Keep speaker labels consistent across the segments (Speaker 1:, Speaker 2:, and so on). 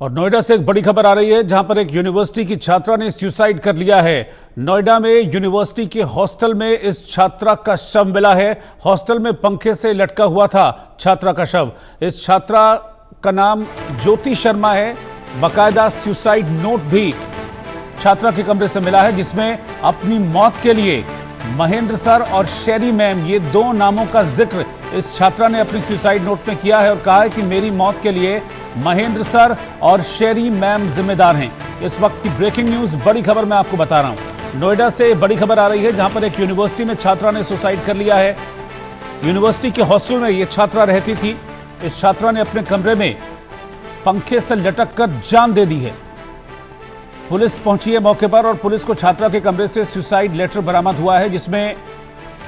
Speaker 1: और नोएडा से एक बड़ी खबर आ रही है, जहां पर एक यूनिवर्सिटी की छात्रा ने सुसाइड कर लिया है। नोएडा में यूनिवर्सिटी के हॉस्टल में इस छात्रा का शव मिला है। हॉस्टल में पंखे से लटका हुआ था छात्रा का शव। इस छात्रा का नाम ज्योति शर्मा है। बाकायदा सुसाइड नोट भी छात्रा के कमरे से मिला है, जिसमें अपनी मौत के लिए महेंद्र सर और शेरी मैम, ये दो नामों का जिक्र इस छात्रा ने अपनी सुसाइड नोट में किया है और कहा है कि मेरी मौत के लिए महेंद्र सर और शेरी मैम जिम्मेदार हैं। इस वक्त की ब्रेकिंग न्यूज, बड़ी खबर मैं आपको बता रहा हूं। नोएडा से बड़ी खबर आ रही है, जहां पर एक यूनिवर्सिटी में छात्रा ने सुसाइड कर लिया है। यूनिवर्सिटी के हॉस्टल में ये छात्रा रहती थी। इस छात्रा ने अपने कमरे में पंखे से लटक कर जान दे दी है। पुलिस पहुंची है मौके पर और पुलिस को छात्रा के कमरे से सुसाइड लेटर बरामद हुआ है, जिसमें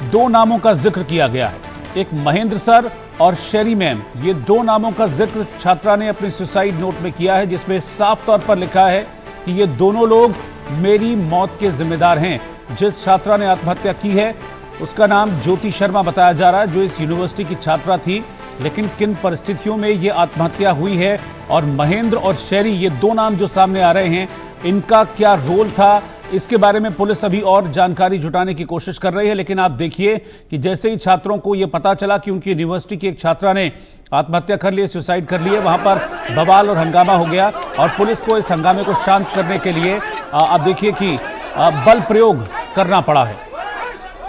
Speaker 1: दो नामों का जिक्र किया गया है, एक महेंद्र सर और शेरी मैम। ये दो नामों का जिक्र छात्रा ने अपनी सुसाइड नोट में किया है, जिसमें साफ तौर पर लिखा है कि ये दोनों लोग मेरी मौत के जिम्मेदार हैं। जिस छात्रा ने आत्महत्या की है उसका नाम ज्योति शर्मा बताया जा रहा है, जो इस यूनिवर्सिटी की छात्रा थी। लेकिन किन परिस्थितियों में ये आत्महत्या हुई है और महेंद्र और शेरी, ये दो नाम जो सामने आ रहे हैं, इनका क्या रोल था, इसके बारे में पुलिस अभी और जानकारी जुटाने की कोशिश कर रही है। लेकिन आप देखिए कि जैसे ही छात्रों को यह पता चला कि उनकी यूनिवर्सिटी की एक छात्रा ने आत्महत्या कर ली, सुसाइड कर ली है, वहां पर बवाल और हंगामा हो गया और पुलिस को इस हंगामे को शांत करने के लिए आप देखिए कि बल प्रयोग करना पड़ा है।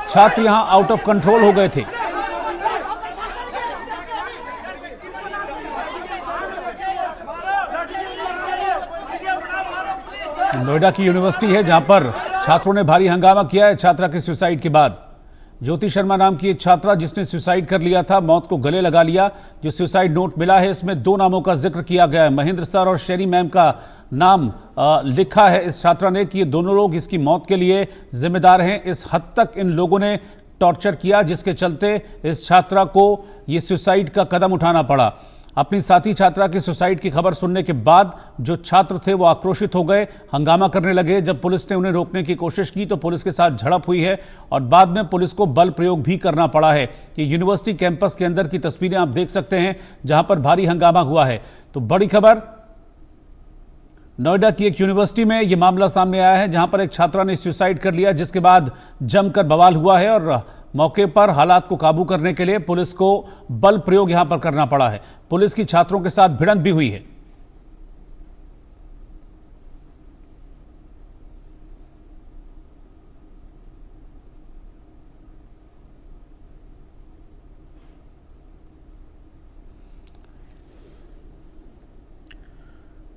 Speaker 1: छात्र यहां आउट ऑफ कंट्रोल हो गए थे। नोएडा की यूनिवर्सिटी है, जहां पर छात्रों ने भारी हंगामा किया है छात्रा के सुसाइड के बाद। ज्योति शर्मा नाम की एक छात्रा जिसने सुसाइड कर लिया था, मौत को गले लगा लिया। जो सुसाइड नोट मिला है, इसमें दो नामों का जिक्र किया गया है, महेंद्र सर और शेरी मैम का नाम लिखा है इस छात्रा ने कि ये दोनों लोग इसकी मौत के लिए जिम्मेदार हैं। इस हद तक इन लोगों ने टॉर्चर किया, जिसके चलते इस छात्रा को ये सुसाइड का कदम उठाना पड़ा। अपनी साथी छात्रा की सुसाइड की खबर सुनने के बाद जो छात्र थे वो आक्रोशित हो गए, हंगामा करने लगे। जब पुलिस ने उन्हें रोकने की कोशिश की तो पुलिस के साथ झड़प हुई है और बाद में पुलिस को बल प्रयोग भी करना पड़ा है। ये यूनिवर्सिटी कैंपस के अंदर की तस्वीरें आप देख सकते हैं, जहां पर भारी हंगामा हुआ है। तो बड़ी खबर, नोएडा की एक यूनिवर्सिटी में यह मामला सामने आया है, जहां पर एक छात्रा ने सुसाइड कर लिया, जिसके बाद जमकर बवाल हुआ है और मौके पर हालात को काबू करने के लिए पुलिस को बल प्रयोग यहां पर करना पड़ा है। पुलिस की छात्रों के साथ भिड़ंत भी हुई है।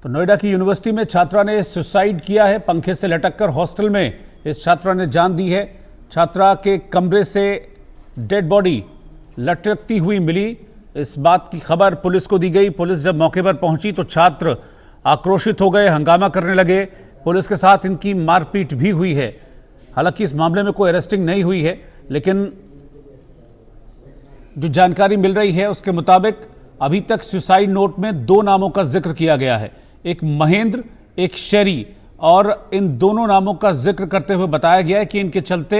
Speaker 1: तो नोएडा की यूनिवर्सिटी में छात्रा ने सुसाइड किया है, पंखे से लटककर हॉस्टल में इस छात्रा ने जान दी है। छात्रा के कमरे से डेड बॉडी लटकती हुई मिली। इस बात की खबर पुलिस को दी गई। पुलिस जब मौके पर पहुंची तो छात्र आक्रोशित हो गए, हंगामा करने लगे। पुलिस के साथ इनकी मारपीट भी हुई है। हालांकि इस मामले में कोई अरेस्टिंग नहीं हुई है, लेकिन जो जानकारी मिल रही है उसके मुताबिक अभी तक सुसाइड नोट में दो नामों का जिक्र किया गया है, एक महेंद्र, एक शेरी। और इन दोनों नामों का जिक्र करते हुए बताया गया है कि इनके चलते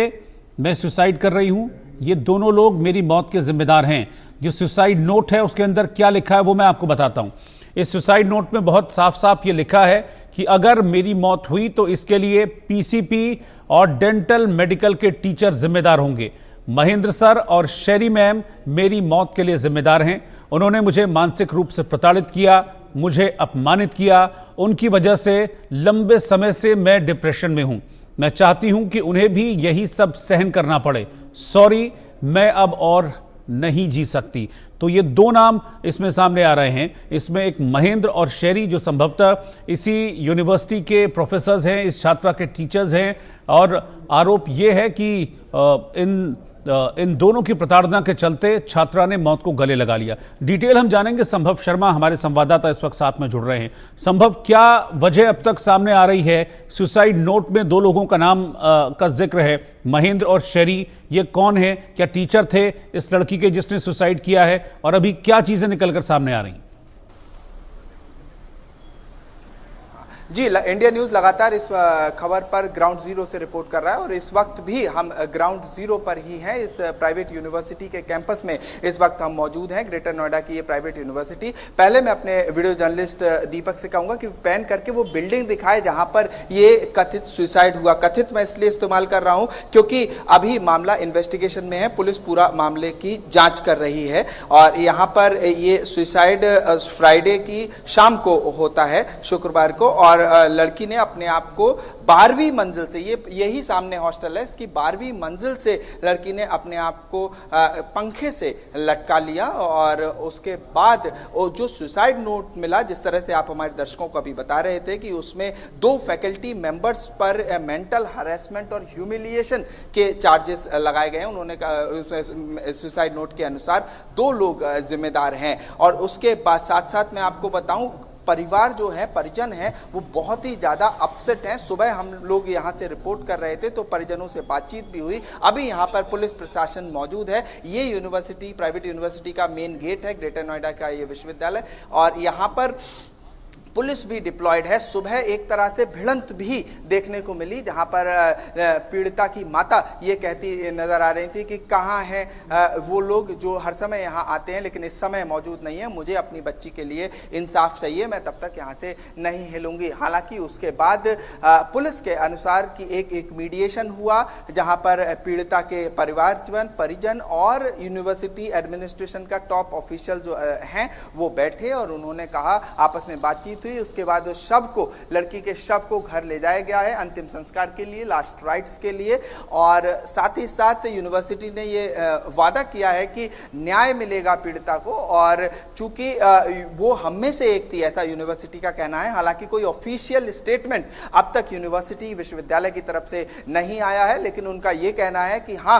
Speaker 1: मैं सुसाइड कर रही हूं, ये दोनों लोग मेरी मौत के जिम्मेदार हैं। जो सुसाइड नोट है उसके अंदर क्या लिखा है वो मैं आपको बताता हूं। इस सुसाइड नोट में बहुत साफ साफ ये लिखा है कि अगर मेरी मौत हुई तो इसके लिए पीसीपी और डेंटल मेडिकल के टीचर जिम्मेदार होंगे। महेंद्र सर और शेरी मैम मेरी मौत के लिए जिम्मेदार हैं। उन्होंने मुझे मानसिक रूप से प्रताड़ित किया, मुझे अपमानित किया। उनकी वजह से लंबे समय से मैं डिप्रेशन में हूं। मैं चाहती हूं कि उन्हें भी यही सब सहन करना पड़े। सॉरी, मैं अब और नहीं जी सकती। तो ये दो नाम इसमें सामने आ रहे हैं। इसमें एक महेंद्र और शेरी, जो संभवतः इसी यूनिवर्सिटी के प्रोफेसर्स हैं, इस छात्रा के टीचर्स हैं। और आरोप ये है कि इन दोनों की प्रताड़ना के चलते छात्रा ने मौत को गले लगा लिया। डिटेल हम जानेंगे। संभव शर्मा हमारे संवाददाता इस वक्त साथ में जुड़ रहे हैं। संभव, क्या वजह अब तक सामने आ रही है? सुसाइड नोट में दो लोगों का नाम का जिक्र है, महेंद्र और शेरी। ये कौन है? क्या टीचर थे इस लड़की के जिसने सुसाइड किया है? और अभी क्या चीजें निकलकर सामने आ रही हैं?
Speaker 2: जी, इंडिया न्यूज़ लगातार इस खबर पर ग्राउंड जीरो से रिपोर्ट कर रहा है और इस वक्त भी हम ग्राउंड जीरो पर ही हैं। इस प्राइवेट यूनिवर्सिटी के कैंपस में इस वक्त हम मौजूद हैं, ग्रेटर नोएडा की ये प्राइवेट यूनिवर्सिटी। पहले मैं अपने वीडियो जर्नलिस्ट दीपक से कहूँगा कि पैन करके वो बिल्डिंग दिखाए जहाँ पर ये कथित सुसाइड हुआ। कथित मैं इसलिए इस्तेमाल कर रहा हूँ क्योंकि अभी मामला इन्वेस्टिगेशन में है, पुलिस पूरा मामले की जाँच कर रही है और यहाँ पर ये सुसाइड फ्राइडे की शाम को होता है, शुक्रवार को, और लड़की ने अपने आप को 12वीं मंजिल से, यही सामने हॉस्टल है, इसकी 12वीं मंजिल से लड़की ने अपने आप को पंखे से लटका लिया और उसके बाद जो सुसाइड नोट मिला, जिस तरह से आप हमारे दर्शकों को अभी बता रहे थे कि उसमें 2 फैकल्टी मेंबर्स पर मेंटल हरेसमेंट और ह्यूमिलिएशन के चार्जेस लगाए गए हैं। उन्होंने सुसाइड नोट के अनुसार 2 लोग जिम्मेदार हैं और उसके बाद साथ साथ मैं आपको बताऊं, परिवार जो है, परिजन है, वो बहुत ही ज़्यादा अपसेट हैं। सुबह हम लोग यहाँ से रिपोर्ट कर रहे थे तो परिजनों से बातचीत भी हुई। अभी यहाँ पर पुलिस प्रशासन मौजूद है। ये यूनिवर्सिटी, प्राइवेट यूनिवर्सिटी का मेन गेट है, ग्रेटर नोएडा का ये विश्वविद्यालय, और यहाँ पर पुलिस भी डिप्लॉयड है। सुबह एक तरह से भिड़ंत भी देखने को मिली जहां पर पीड़िता की माता ये कहती नजर आ रही थी कि कहाँ हैं वो लोग जो हर समय यहाँ आते हैं लेकिन इस समय मौजूद नहीं है, मुझे अपनी बच्ची के लिए इंसाफ चाहिए, मैं तब तक यहाँ से नहीं हिलूंगी। हालांकि उसके बाद पुलिस के अनुसार कि एक मीडिएशन हुआ जहां पर पीड़िता के परिजन और यूनिवर्सिटी एडमिनिस्ट्रेशन का टॉप ऑफिशियल जो हैं वो बैठे और उन्होंने कहा, आपस में बातचीत हुई। उसके बाद उस शव को, लड़की के शव को घर ले जाया गया है अंतिम संस्कार के लिए, लास्ट राइट्स के लिए, और साथ ही साथ यूनिवर्सिटी ने ये वादा किया है कि न्याय मिलेगा पीड़िता को। और चूंकि वो हम में से एक थी, ऐसा यूनिवर्सिटी का कहना है। हालांकि कोई ऑफिशियल स्टेटमेंट अब तक यूनिवर्सिटी विश्वविद्यालय की तरफ से नहीं आया है, लेकिन उनका ये कहना है कि हाँ,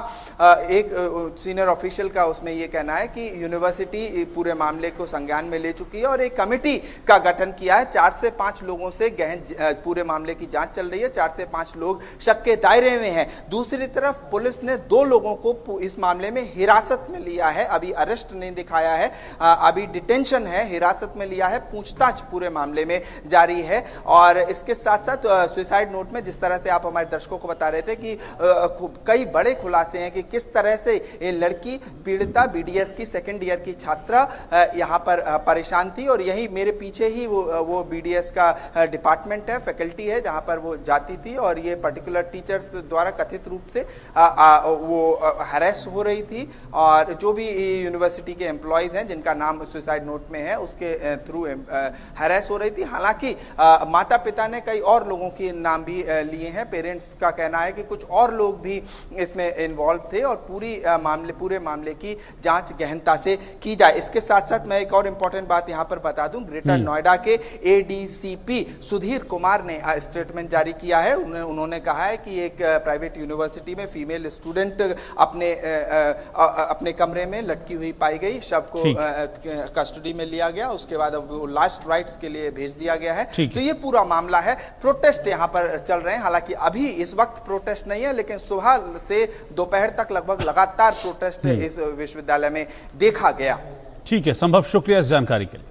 Speaker 2: एक सीनियर ऑफिशियल का उसमें ये कहना है कि यूनिवर्सिटी पूरे मामले को संज्ञान में ले चुकी है और एक कमेटी का गठन किया है। 4 से 5 लोगों से गहन पूरे मामले की जांच चल रही है। 4 से 5 लोग शक के दायरे में हैं। दूसरी तरफ पुलिस ने 2 लोगों को इस मामले में हिरासत में लिया है। अभी अरेस्ट नहीं दिखाया है, अभी डिटेंशन है, हिरासत में लिया है, पूछताछ पूरे मामले में जारी है। और इसके साथ साथ सुसाइड नोट में जिस तरह से आप हमारे दर्शकों को बता रहे थे कि कई बड़े खुलासे हैं कि किस तरह से ये लड़की पीड़िता BDS की 2nd ईयर की छात्रा यहाँ पर परेशान थी और यही मेरे पीछे ही वो BDS का डिपार्टमेंट है, फैकल्टी है, जहाँ पर वो जाती थी और ये पर्टिकुलर टीचर्स द्वारा कथित रूप से वो हरेस हो रही थी। और जो भी यूनिवर्सिटी के एम्प्लॉयज़ हैं जिनका नाम सुसाइड नोट में है उसके थ्रू हरेस हो रही थी। हालांकि माता पिता ने कई और लोगों के नाम भी लिए हैं। पेरेंट्स का कहना है कि कुछ और लोग भी इसमें इन्वॉल्व थे और पूरे मामले की जांच गहनता से की जाए। इसके साथ साथ मैं एक और इम्पॉर्टेंट बात यहाँ पर बता दूं, ग्रेटर नोएडा के ADCP सुधीर कुमार ने स्टेटमेंट जारी किया है। उन्होंने कहा है कि एक प्राइवेट यूनिवर्सिटी में फीमेल स्टूडेंट अपने कमरे में लटकी हुई पाई गई, शव को कस्टडी में लिया गया, उसके बाद अब वो लास्ट राइट्स के लिए भेज दिया गया है। तो ये पूरा मामला है। प्रोटेस्ट यहाँ पर चल रहे हैं, हालांकि अभी इस वक्त प्रोटेस्ट नहीं है, लेकिन सुबह से दोपहर तक लगभग लगातार प्रोटेस्ट इस विश्वविद्यालय में देखा गया।
Speaker 1: ठीक है संभव, शुक्रिया इस जानकारी के लिए।